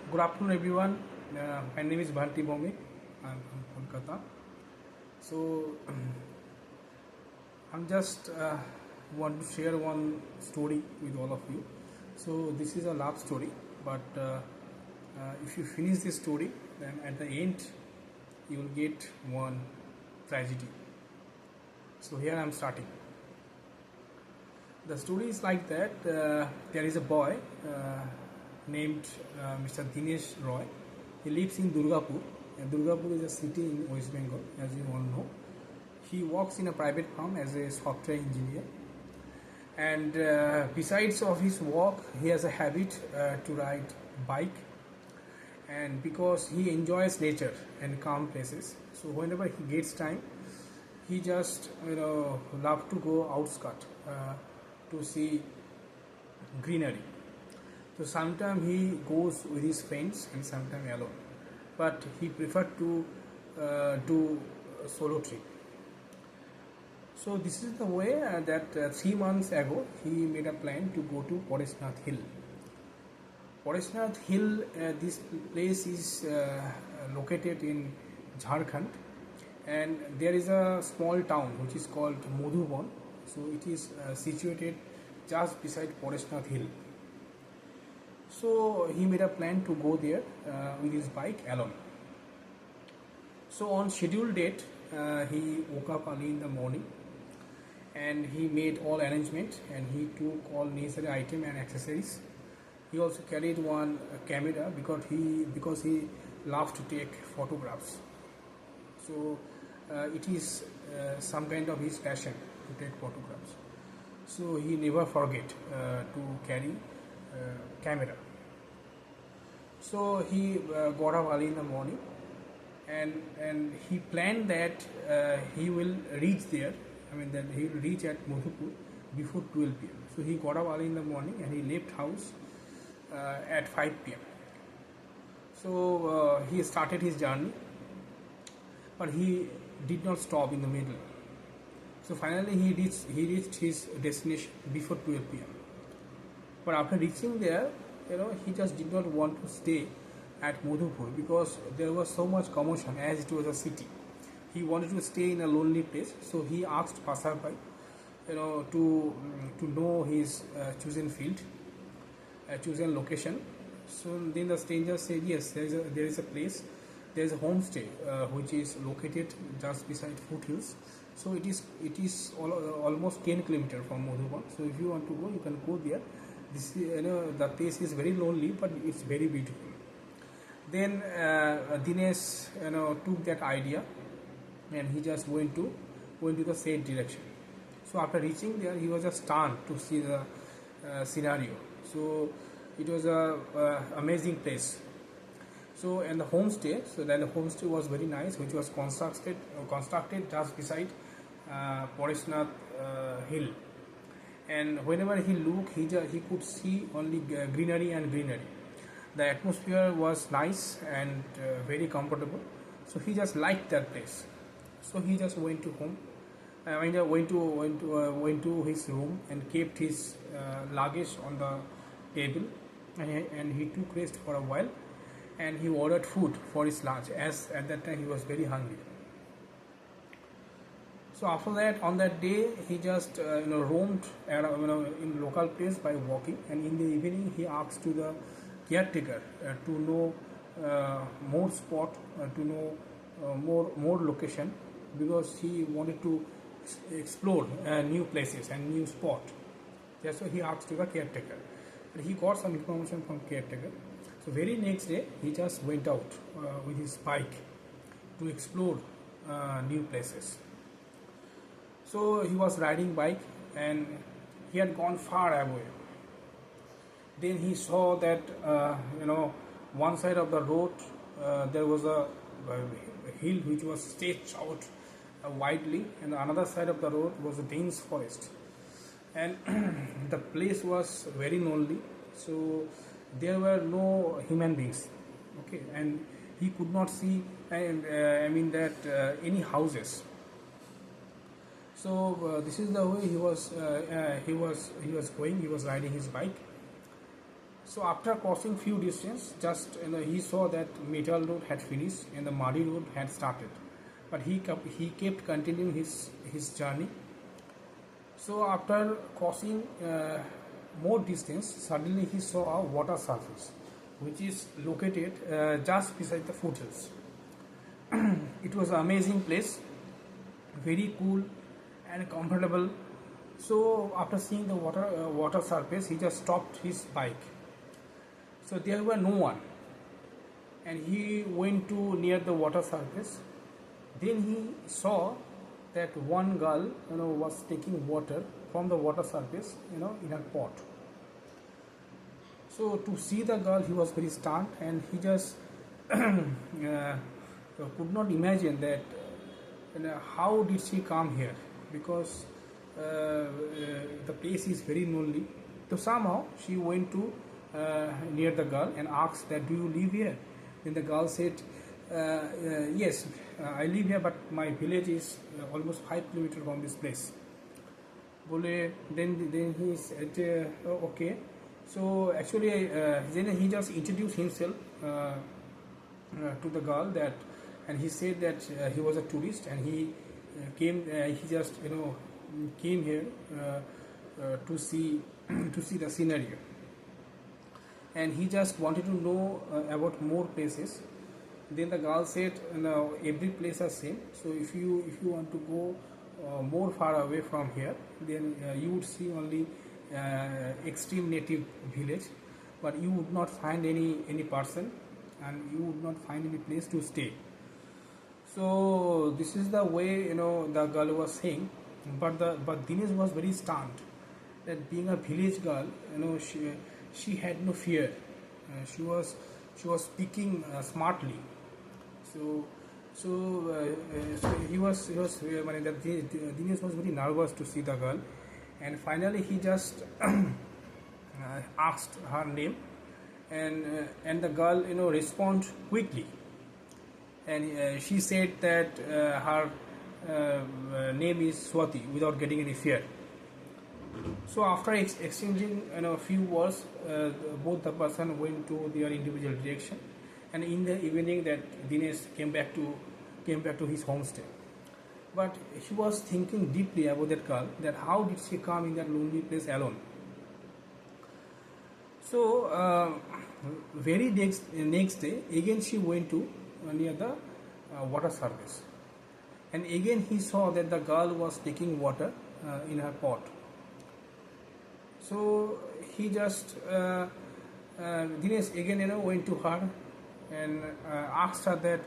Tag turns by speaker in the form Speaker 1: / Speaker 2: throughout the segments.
Speaker 1: Good afternoon, everyone. My name is Bhanti Bhomik. I'm from Kolkata. So, I'm just want to share one story with all of you. So, this is a love story, but if you finish this story, then at the end, you will get one tragedy. So, here I'm starting. The story is like that. There is a boy named Mr. Dinesh Roy. He lives in Durgapur. And Durgapur is a city in West Bengal, as you all know. He works in a private firm as a software engineer. And besides of his work, he has a habit to ride bike. And because he enjoys nature and calm places, so whenever he gets time, he just love to go outskirt to see greenery. So sometimes he goes with his friends and sometimes alone, but he preferred to do a solo trip. So this is the way that 3 months ago he made a plan to go to Poreshnath Hill. Poreshnath Hill, this place is located in Jharkhand, and there is a small town which is called Madhuban. So it is situated just beside Poreshnath Hill. So he made a plan to go there with his bike alone. So on scheduled date, he woke up early in the morning and he made all arrangements and he took all necessary items and accessories. He also carried one camera because he loved to take photographs. So it is some kind of his passion to take photographs. So he never forget to carry camera. So he got up early in the morning and he planned that he will reach there. That he will reach at Madhupur before 12 p.m. So he got up early in the morning and he left house at 5 p.m. So he started his journey, but he did not stop in the middle. So finally he reached his destination before 12 p.m. But after reaching there, he just did not want to stay at Madhupur because there was so much commotion as it was a city. He wanted to stay in a lonely place, so he asked passerby, to know his chosen field, chosen location. So then the stranger said, yes, there is a place, there is a homestay which is located just beside foothills. So it is almost 10 kilometers from Madhuban. So if you want to go, you can go there. This the place is very lonely, but it's very beautiful. Then Dinesh took that idea and he just went to the said direction. So after reaching there, he was just stunned to see the scenario. So it was a amazing place. So and the homestay, the homestay was very nice, which was constructed just beside Poreshnath Hill. And whenever he looked, he could see only greenery and greenery. The atmosphere was nice and very comfortable. So he just liked that place. So he just went to home. Went to his room and kept his luggage on the table, and he took rest for a while. And he ordered food for his lunch, as at that time he was very hungry. So after that, on that day, he just roamed around, in local place by walking, and in the evening he asked to the caretaker to know more spot, to know more location, because he wanted to explore new places and new spot. That's why he asked to the caretaker, and he got some information from caretaker. So very next day, he just went out with his bike to explore new places. So he was riding bike and he had gone far away. Then he saw that one side of the road there was a hill which was stretched out widely, and the another side of the road was a dense forest. And the place was very lonely. So there were no human beings. Okay, and he could not see any houses. So this is the way he was going. He was riding his bike. So after crossing few distance, just he saw that metal road had finished and the muddy road had started, but he kept continuing his journey. So after crossing more distance, suddenly he saw a water surface, which is located just beside the foothills. It was an amazing place, very cool and comfortable. So after seeing the water surface, he just stopped his bike. So there were no one, and he went to near the water surface. Then he saw that one girl, was taking water from the water surface, in her pot. So to see the girl, he was very stunned, and he just could not imagine that how did she come here, because the place is very lonely. So somehow she went to near the girl and asked that, do you live here? Then the girl said, yes, I live here, but my village is almost 5 kilometers from this place. Then he said, okay. So actually then he just introduced himself to the girl, that, and he said that he was a tourist, and he just came here to see the scenery, and he just wanted to know about more places. Then the girl said, no, every place is same. So if you want to go more far away from here, then you would see only extreme native village, but you would not find any person, and you would not find any place to stay. So this is the way the girl was saying, but Dinesh was very stunned that being a village girl, she had no fear. She was speaking smartly. So he was Dinesh was very nervous to see the girl, and finally he just asked her name, and the girl respond quickly, and she said that her name is Swati, without getting any fear. So after exchanging a few words, both the person went to their individual direction, and in the evening that Dinesh came back to his homestay. But he was thinking deeply about that girl, that how did she come in that lonely place alone. So very next day again she went to near the water surface, and again he saw that the girl was taking water in her pot. So he just Dinesh again went to her and asked her that,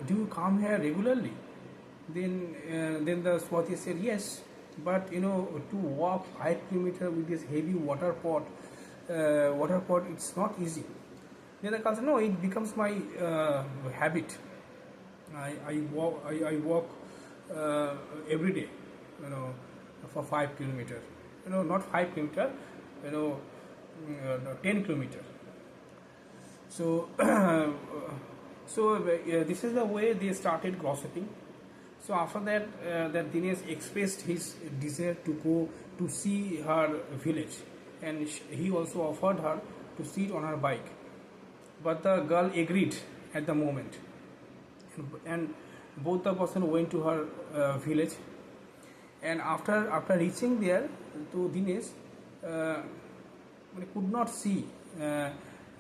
Speaker 1: do you come here regularly? Then the Swati said, yes, but to walk 5 kilometers with this heavy water pot, it's not easy. Then the girl said, no, it becomes my habit. I walk every day, for 5 kilometers. Not 5 kilometers, 10 kilometers. So this is the way they started gossiping. So after that, that Dinesh expressed his desire to go to see her village, and he also offered her to sit on her bike. But the girl agreed at the moment, and both the person went to her village. And after reaching there, to Dinesh could not see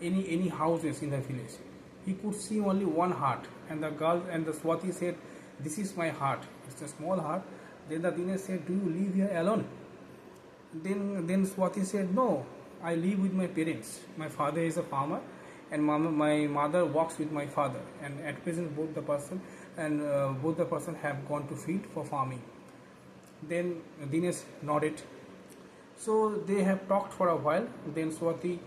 Speaker 1: any houses in the village. He could see only one hut, and the girl and the Swati said, this is my hut, it's a small hut. Then the Dinesh said, do you live here alone? Then Swati said, no, I live with my parents. My father is a farmer, and my mother works with my father, and at present both the person have gone to field for farming. Then Dinesh nodded. So they have talked for a while. Then Swati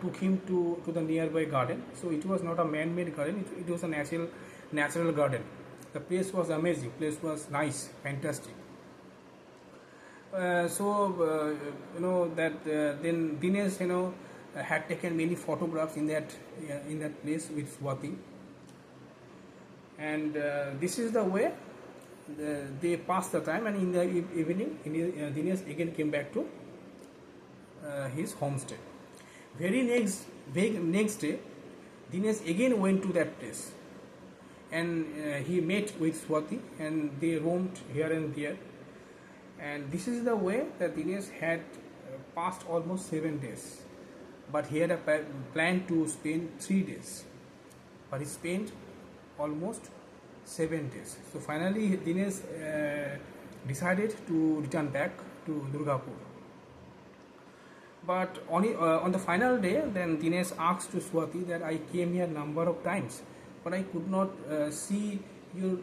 Speaker 1: took him to the nearby garden. So it was not a man-made garden, it was a natural garden. The place was amazing, place was nice, fantastic. Then Dinesh had taken many photographs in that place with Swati, and this is the way they passed the time. And in the evening, Dinesh again came back to his homestay. Next day, Dinesh again went to that place, and he met with Swati, and they roamed here and there. And this is the way that Dinesh had passed almost 7 days, but he had a plan to spend 3 days, but he spent almost 7 days. So finally, Dinesh decided to return back to Durgapur. But on the final day, then Dinesh asked to Swati that I came here number of times, but I could not see your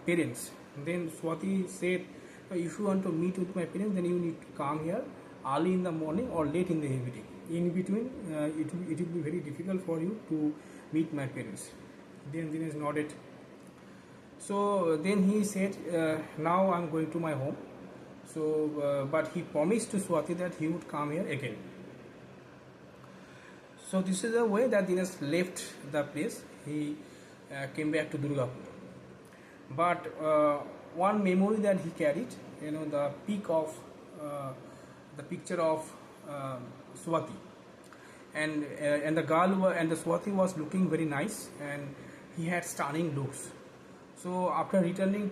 Speaker 1: parents. Then Swati said, if you want to meet with my parents, then you need to come here early in the morning or late in the evening. In between, it will be very difficult for you to meet my parents. Then Dinesh nodded. So then he said, now I'm going to my home. So, but he promised to Swati that he would come here again. So this is the way that Dinesh left the place. He came back to Durgapur. But one memory that he carried, the peak of the picture of Swati, and the girl and the Swati was looking very nice, and he had stunning looks. So after returning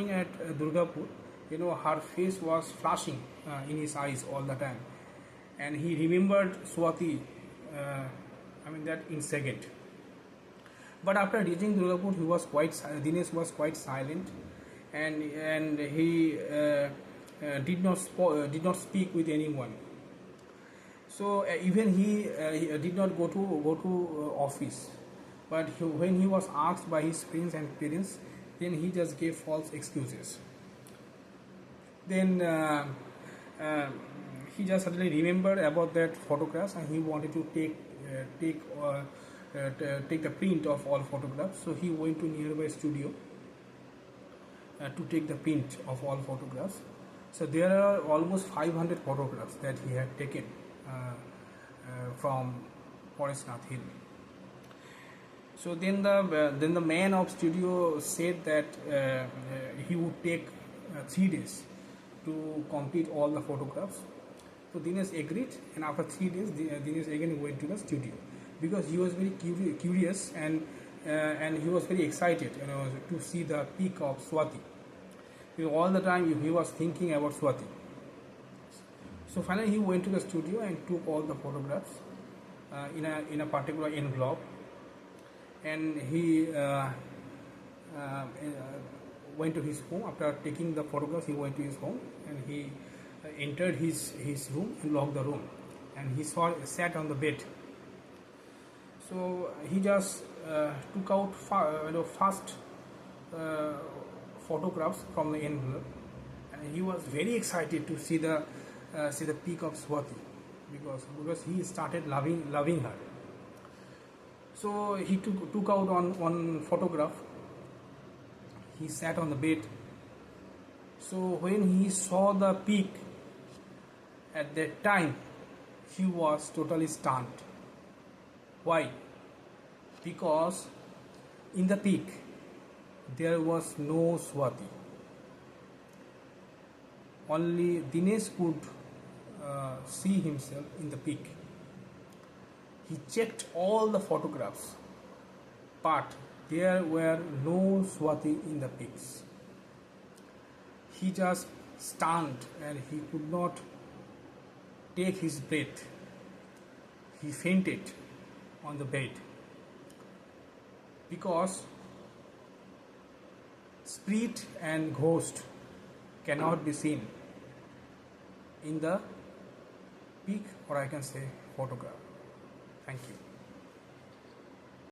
Speaker 1: at Durgapur, her face was flashing in his eyes all the time, and he remembered Swati. That in second. But after reaching Durgapur, Dinesh was quite silent, and he did not speak with anyone. So even he did not go to office. But when he was asked by his friends and parents, then he just gave false excuses. Then he just suddenly remembered about that photographs, and he wanted to take the print of all photographs. So he went to nearby studio to take the print of all photographs. So there are almost 500 photographs that he had taken from Forestnath Hill. So then the man of studio said that he would take 3 days to complete all the photographs. So Dinesh agreed, and after 3 days, Dinesh again went to the studio because he was very curious and he was very excited, to see the peak of Swati. All the time he was thinking about Swati. So finally he went to the studio and took all the photographs in a particular envelope, and he went to his home. After taking the photographs, he went to his home, and he entered his room and locked the room, and he sat on the bed. So he just took out first photographs from the envelope, and he was very excited to see the peak of Swati because he started loving her. So he took out one photograph. He sat on the bed. So when he saw the peak, at that time he was totally stunned. Why? Because in the peak there was no Swati. Only Dinesh could see himself in the peak. He checked all the photographs, but there were no Swati in the pics. He just stunned, and he could not take his breath. He fainted on the bed because spirit and ghost cannot be seen in the peak, or I can say photograph. Thank you.